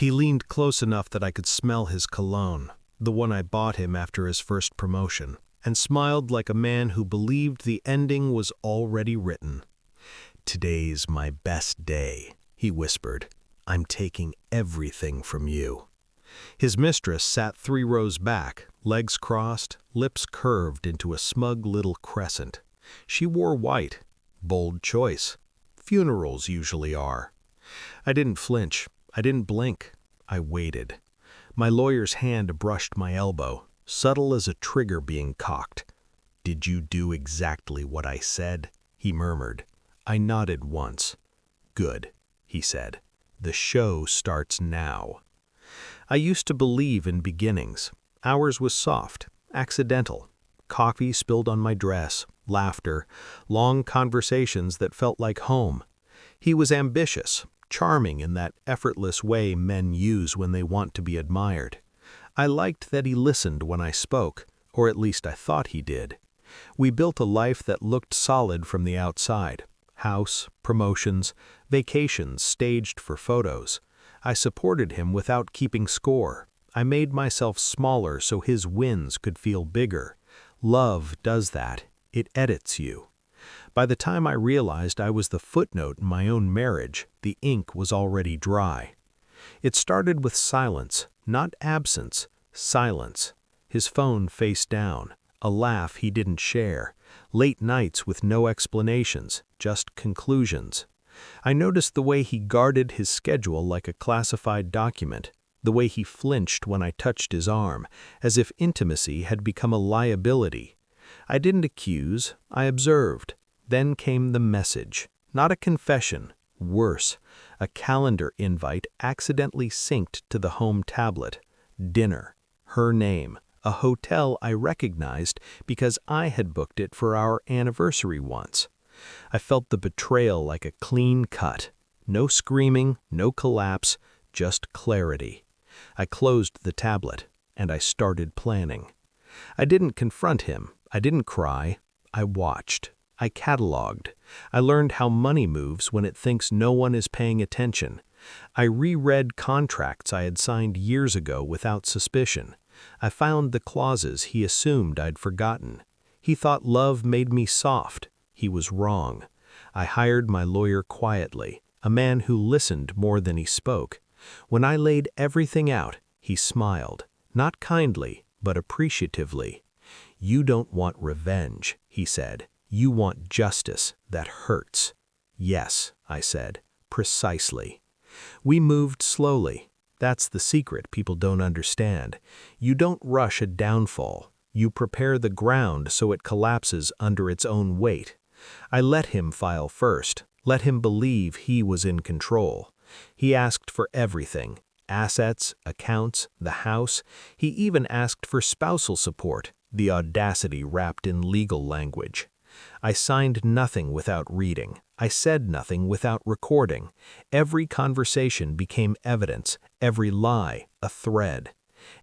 He leaned close enough that I could smell his cologne, the one I bought him after his first promotion, and smiled like a man who believed the ending was already written. "Today's my best day," he whispered. "I'm taking everything from you." His mistress sat 3 rows back, legs crossed, lips curved into a smug little crescent. She wore white. Bold choice. Funerals usually are. I didn't flinch. I didn't blink. I waited. My lawyer's hand brushed my elbow, subtle as a trigger being cocked. "Did you do exactly what I said?" he murmured. I nodded once. "Good," he said. "The show starts now." I used to believe in beginnings. Ours was soft, accidental. Coffee spilled on my dress, laughter, long conversations that felt like home. He was ambitious, charming in that effortless way men use when they want to be admired. I liked that he listened when I spoke, or at least I thought he did. We built a life that looked solid from the outside. House, promotions, vacations staged for photos. I supported him without keeping score. I made myself smaller so his wins could feel bigger. Love does that. It edits you. By the time I realized I was the footnote in my own marriage, the ink was already dry. It started with silence, not absence, silence. His phone face down, a laugh he didn't share, late nights with no explanations, just conclusions. I noticed the way he guarded his schedule like a classified document, the way he flinched when I touched his arm, as if intimacy had become a liability. I didn't accuse, I observed. Then came the message, not a confession, worse, a calendar invite accidentally synced to the home tablet. Dinner, her name, a hotel I recognized because I had booked it for our anniversary once. I felt the betrayal like a clean cut. No screaming, no collapse, just clarity. I closed the tablet, and I started planning. I didn't confront him. I didn't cry. I watched. I cataloged. I learned how money moves when it thinks no one is paying attention. I reread contracts I had signed years ago without suspicion. I found the clauses he assumed I'd forgotten. He thought love made me soft. He was wrong. I hired my lawyer quietly, a man who listened more than he spoke. When I laid everything out, he smiled, not kindly, but appreciatively. "You don't want revenge," he said. "You want justice that hurts." "Yes," I said, "precisely." We moved slowly. That's the secret people don't understand. You don't rush a downfall. You prepare the ground so it collapses under its own weight. I let him file first, let him believe he was in control. He asked for everything: assets, accounts, the house. He even asked for spousal support, the audacity wrapped in legal language. I signed nothing without reading. I said nothing without recording. Every conversation became evidence, every lie a thread.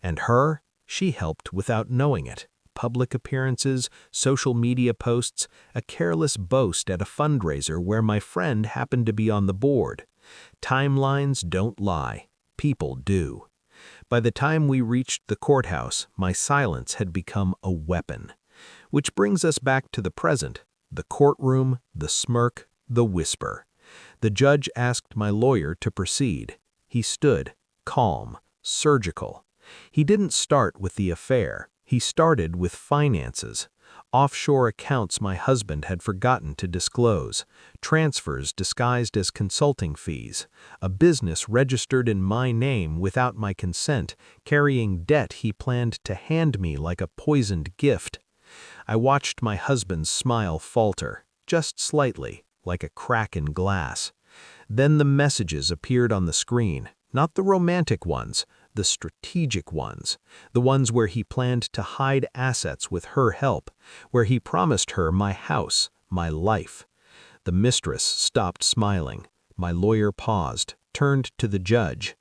And her, she helped without knowing it. Public appearances, social media posts, a careless boast at a fundraiser where my friend happened to be on the board. Timelines don't lie. People do. By the time we reached the courthouse, my silence had become a weapon. Which brings us back to the present, the courtroom, the smirk, the whisper. The judge asked my lawyer to proceed. He stood, calm, surgical. He didn't start with the affair. He started with finances. Offshore accounts my husband had forgotten to disclose, transfers disguised as consulting fees, a business registered in my name without my consent, carrying debt he planned to hand me like a poisoned gift. I watched my husband's smile falter, just slightly, like a crack in glass. Then the messages appeared on the screen, not the romantic ones, the strategic ones, the ones where he planned to hide assets with her help, where he promised her my house, my life. The mistress stopped smiling. My lawyer paused, turned to the judge.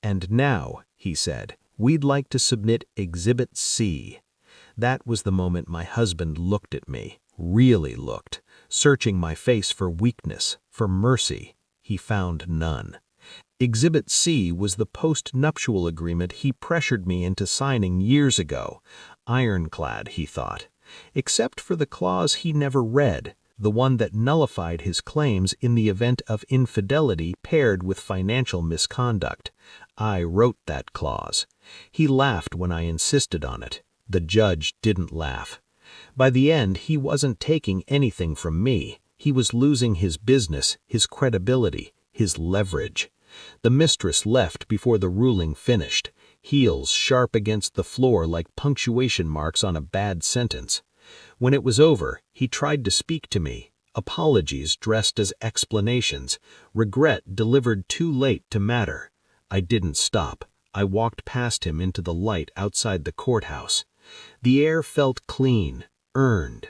"And now," he said, "we'd like to submit Exhibit C." That was the moment my husband looked at me, really looked, searching my face for weakness, for mercy. He found none. Exhibit C was the post-nuptial agreement he pressured me into signing years ago. Ironclad, he thought. Except for the clause he never read, the one that nullified his claims in the event of infidelity paired with financial misconduct. I wrote that clause. He laughed when I insisted on it. The judge didn't laugh. By the end, he wasn't taking anything from me. He was losing his business, his credibility, his leverage. The mistress left before the ruling finished, heels sharp against the floor like punctuation marks on a bad sentence. When it was over, he tried to speak to me, apologies dressed as explanations, regret delivered too late to matter. I didn't stop. I walked past him into the light outside the courthouse. The air felt clean, earned.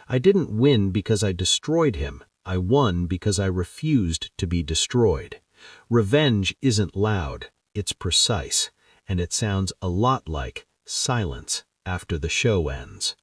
I didn't win because I destroyed him. I won because I refused to be destroyed. Revenge isn't loud, it's precise, and it sounds a lot like silence after the show ends.